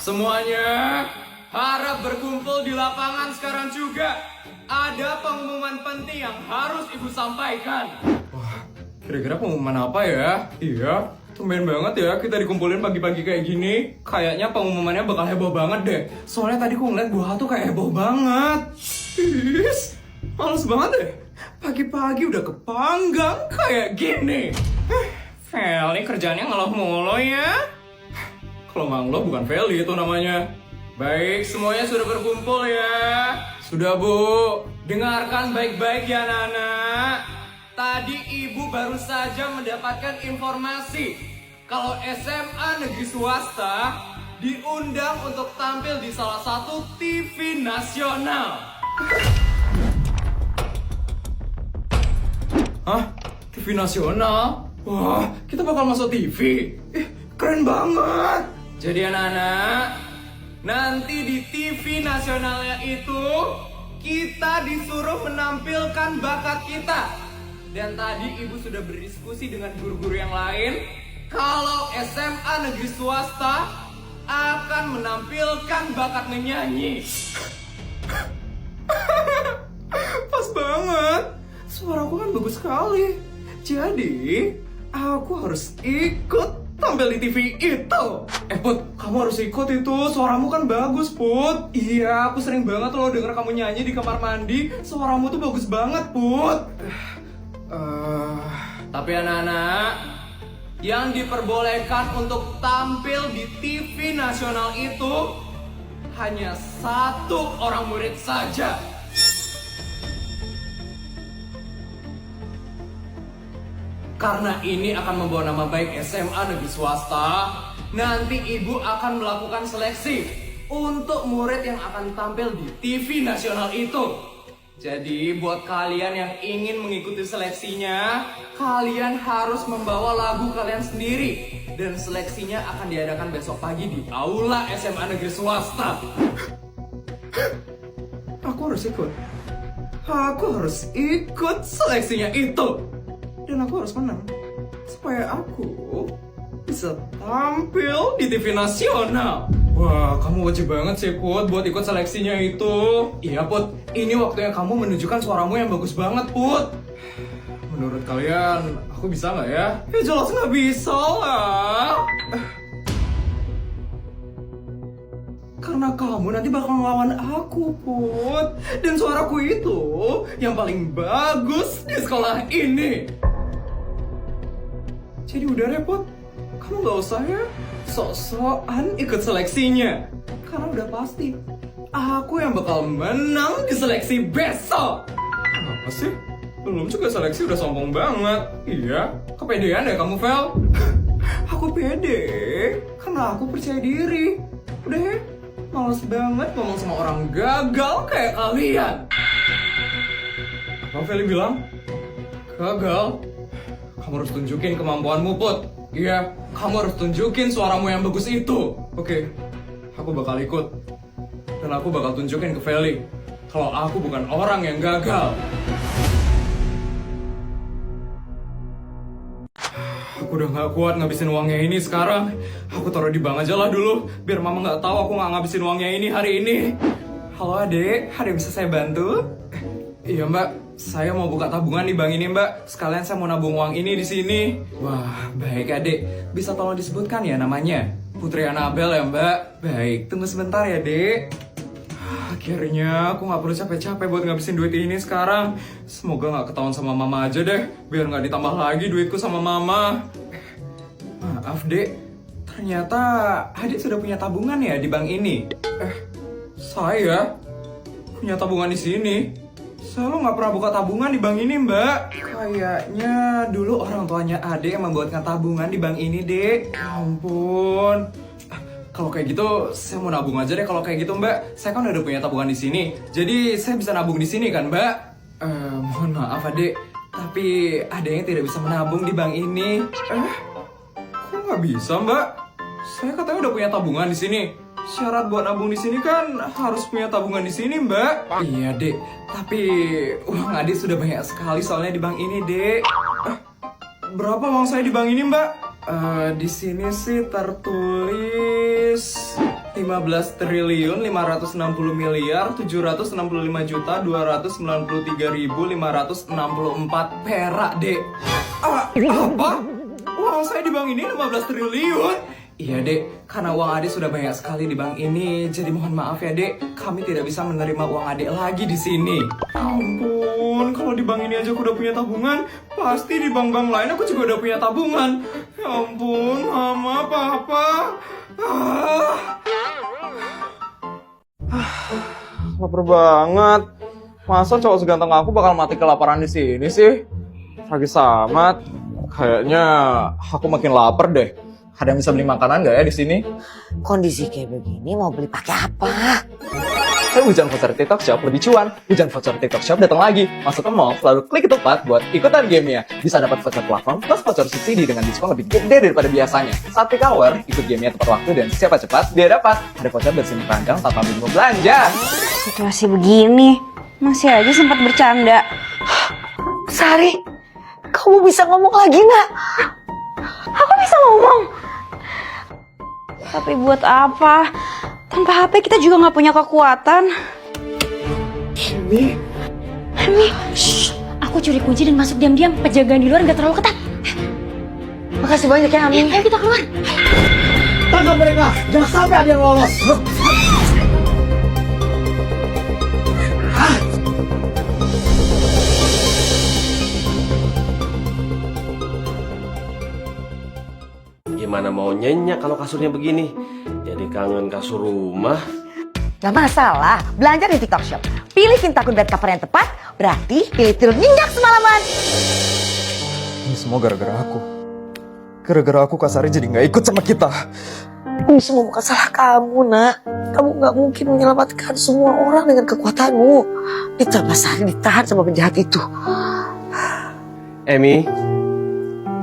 Semuanya harap berkumpul di lapangan sekarang juga. Ada pengumuman penting yang harus ibu sampaikan. Wah, kira-kira pengumuman apa ya? Iya, tumben banget ya kita dikumpulin pagi-pagi kayak gini. Kayaknya pengumumannya bakal heboh banget deh. Soalnya tadi aku ngeliat buah tuh kayak heboh banget. Is, males banget deh. Pagi-pagi udah kepanggang kayak gini. Feli kerjanya ngeluh mulu ya. Kalau nggak ngeluh bukan Feli itu namanya. Baik, semuanya sudah berkumpul ya. Sudah Bu, dengarkan baik-baik ya anak-anak. Tadi ibu baru saja mendapatkan informasi kalau SMA negeri swasta diundang untuk tampil di salah satu TV nasional. Hah? TV nasional? Wah, kita bakal masuk TV? Keren banget! Jadi anak-anak, nanti di TV nasionalnya itu kita disuruh menampilkan bakat kita. Dan tadi ibu sudah berdiskusi dengan guru-guru yang lain kalau SMA negeri swasta akan menampilkan bakat menyanyi. Pas banget, suaraku kan bagus sekali. Jadi aku harus ikut tampil di TV itu. Put, kamu harus ikut itu. Suaramu kan bagus, Put. Iya, aku sering banget loh denger kamu nyanyi di kamar mandi. Suaramu tuh bagus banget, Put. Tapi anak-anak, yang diperbolehkan untuk tampil di TV nasional itu hanya satu orang murid saja. Karena ini akan membawa nama baik SMA negeri swasta, nanti ibu akan melakukan seleksi untuk murid yang akan tampil di TV nasional itu. Jadi buat kalian yang ingin mengikuti seleksinya, kalian harus membawa lagu kalian sendiri. Dan seleksinya akan diadakan besok pagi di aula SMA negeri swasta. Aku harus ikut. Aku harus ikut seleksinya itu. Dan aku harus menang supaya aku bisa tampil di TV nasional. Wah, kamu wajib banget sih Put buat ikut seleksinya itu. Iya Put, ini waktunya kamu menunjukkan suaramu yang bagus banget Put. Menurut kalian aku bisa nggak ya? Ya jelas nggak bisa lah. Karena kamu nanti bakal melawan aku Put. Dan suaraku itu yang paling bagus di sekolah ini. Jadi udah repot, kamu gak usah ya sok-sokan ikut seleksinya. Karena udah pasti, aku yang bakal menang di seleksi besok. Apa sih? Belum juga seleksi udah sombong banget. Iya, kepedean deh kamu, Vel. Aku pede, karena aku percaya diri. Udah ya, males banget ngomong sama orang gagal kayak kalian. Apa Feli bilang? Gagal? Kamu harus tunjukin kemampuanmu, Put. Iya, kamu harus tunjukin suaramu yang bagus itu. Oke, aku bakal ikut. Dan aku bakal tunjukin ke Feli kalau aku bukan orang yang gagal. Aku udah gak kuat ngabisin uangnya ini sekarang. Aku taruh di bank aja lah dulu, biar mama gak tahu aku gak ngabisin uangnya ini hari ini. Halo adek, ada yang bisa saya bantu? Iya mbak, saya mau buka tabungan di bank ini mbak. Sekalian saya mau nabung uang ini di sini. Wah, baik adek. Bisa tolong disebutkan ya namanya? Putri Anabel ya mbak. Baik, tunggu sebentar ya dek. Akhirnya aku gak perlu capek-capek buat ngabisin duit ini sekarang. Semoga gak ketahuan sama mama aja deh, biar gak ditambah lagi duitku sama mama. Maaf dek, ternyata adik sudah punya tabungan ya di bank ini. Saya punya tabungan di sini. Saya lo nggak pernah buka tabungan di bank ini mbak. Kayaknya dulu orang tuanya adek yang membuatkan tabungan di bank ini dek. Ya ampun. Kalau kayak gitu saya mau nabung aja deh kalau kayak gitu mbak. Saya kan udah punya tabungan di sini. Jadi saya bisa nabung di sini kan mbak. Mohon maaf adek, tapi adeknya tidak bisa menabung di bank ini. Kok nggak bisa mbak? Saya katanya udah punya tabungan di sini. Syarat buat nabung di sini kan harus punya tabungan di sini, Mbak. Iya, Dek. Tapi uang adik sudah banyak sekali soalnya di bank ini, Dek. Berapa uang saya di bank ini, Mbak? Di sini sih tertulis 15 triliun 560 miliar 765 juta 293.564 perak, Dek. Apa? Uang saya di bank ini 15 triliun? Iya, Dek, karena uang Adik sudah banyak sekali di bank ini. Jadi mohon maaf ya, Dek, kami tidak bisa menerima uang Adik lagi di sini. Ampun, kalau di bank ini aja aku udah punya tabungan, pasti di bank-bank lain aku juga udah punya tabungan. Ya ampun, Mama, Papa. Lapar banget. Masa cowok seganteng aku bakal mati kelaparan di sini sih? Tragis amat. Kayaknya aku makin lapar deh. Ada yang bisa beli makanan gak ya di sini? Kondisi kayak begini mau beli pakai apa? Hujan voucher TikTok Shop lebih cuan. Hujan voucher TikTok Shop datang lagi. Masuk ke mall, lalu klik ketupat buat ikutan gamenya. Bisa dapat voucher platform plus voucher subsidi dengan diskon lebih gede daripada biasanya. Saat peak hour, ikut gamenya tepat waktu dan siapa cepat, dia dapat. Ada voucher bersih keranjang tanpa minimum belanja. Situasi begini, masih aja sempat bercanda. Sari, kamu bisa ngomong lagi nak? Aku bisa ngomong. Tapi buat apa? Tanpa HP kita juga nggak punya kekuatan. Emi, Shh, aku curi kunci dan masuk diam-diam. Penjagaan di luar nggak terlalu ketat. makasih banyak ya Ami. Ayo kita keluar. Tangkap mereka, jangan sampai ada yang lolos. Gimana mau nyenyak kalau kasurnya begini? Jadi kangen kasur rumah. Gak masalah, belanja di TikTok Shop. Pilih Vintakun bed cover yang tepat, berarti pilih tidur nyenyak semalaman. Ini semua gara-gara aku. Gara-gara aku Kak Sari jadi gak ikut sama kita. Ini semua bukan salah kamu nak. Kamu gak mungkin menyelamatkan semua orang dengan kekuatanmu. Ditambah Sari ditahan sama penjahat itu. Emi,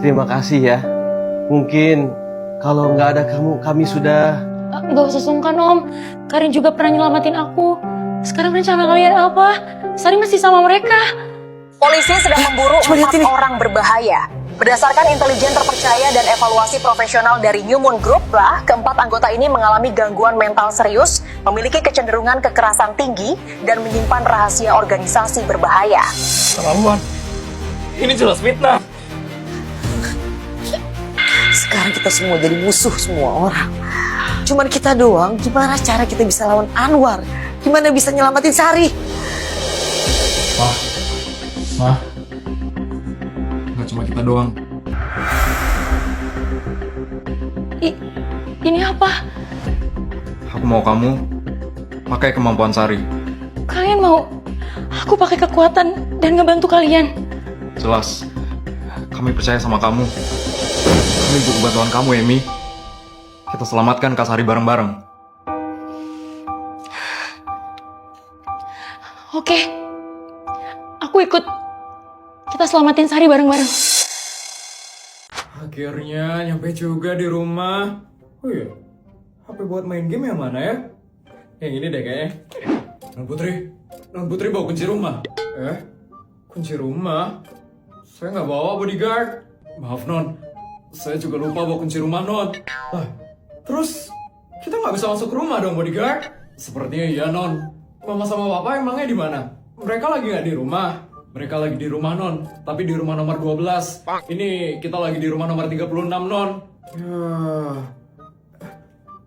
terima kasih ya. Mungkin kalau nggak ada kamu, kami sudah... Nggak usah sungkan Om. Karin juga pernah nyelamatin aku. Sekarang rencana kalian apa? Sari masih sama mereka. Polisi sedang memburu 4 orang berbahaya. Berdasarkan intelijen terpercaya dan evaluasi profesional dari New Moon Group, keempat anggota ini mengalami gangguan mental serius, memiliki kecenderungan kekerasan tinggi, dan menyimpan rahasia organisasi berbahaya. Keterlaluan. Ini jelas fitnah. Sekarang kita semua jadi musuh semua orang. Cuman kita doang, gimana cara kita bisa lawan Anwar? Gimana bisa nyelamatin Sari? Ma, nggak cuma kita doang. Ini apa? Aku mau kamu pakai kemampuan Sari. Kalian mau aku pakai kekuatan dan ngebantu kalian? Jelas, kami percaya sama kamu. Kami butuh bantuan kamu, Emi. Kita selamatkan Kak Sari bareng-bareng. Oke, aku ikut. Kita selamatin Sari bareng-bareng. Akhirnya nyampe juga di rumah. Oh iya, HP buat main game yang mana ya? Yang ini deh kayaknya. Non Putri bawa kunci rumah. Kunci rumah? Saya nggak bawa bodyguard. Maaf Non, saya juga lupa bawa kunci rumah Non. Terus kita nggak bisa masuk ke rumah dong bodyguard? Sepertinya iya Non. Mama sama Papa emangnya di mana? Mereka lagi nggak di rumah. Mereka lagi di rumah Non, tapi di rumah nomor 12. Ini kita lagi di rumah nomor 36 Non. Ya.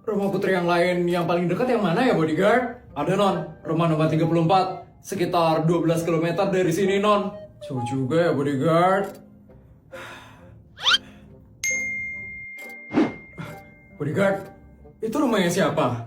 Rumah putri yang lain yang paling dekat yang mana ya bodyguard? Ada Non, rumah nomor 34. Sekitar 12 km dari sini Non. Jauh juga ya bodyguard. Bodyguard, itu rumahnya siapa?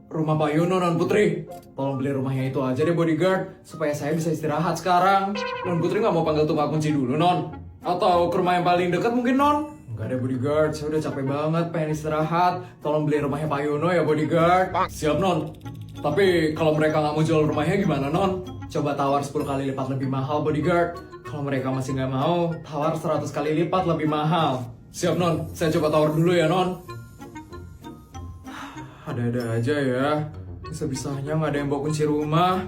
Rumah Pak Yono, Non Putri. Tolong beli rumahnya itu aja deh bodyguard, supaya saya bisa istirahat sekarang. Non Putri nggak mau panggil tukang kunci dulu Non? Atau ke rumah yang paling dekat mungkin Non? Enggak deh bodyguard, saya udah capek banget pengen istirahat. Tolong beli rumahnya Pak Yono ya bodyguard. Siap Non. Tapi kalau mereka nggak mau jual rumahnya gimana Non? Coba tawar 10 kali lipat lebih mahal bodyguard. Kalau mereka masih nggak mau, tawar 100 kali lipat lebih mahal. Siap Non, saya coba tawar dulu ya Non. Ada-ada aja ya. Bisa-bisanya nggak ada yang bawa kunci rumah.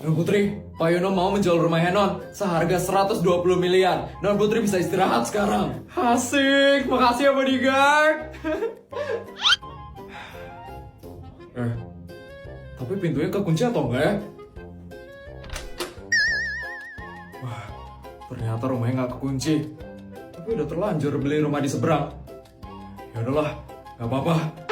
Non Putri, Pak Yono mau menjual rumahnya Non seharga 120 miliar. Non Putri bisa istirahat sekarang. Asik, makasih ya bodyguard. Tapi pintunya kekunci atau enggak ya? Wah, ternyata rumahnya nggak kekunci. Tapi udah terlanjur beli rumah di seberang. Ya udahlah, nggak apa-apa.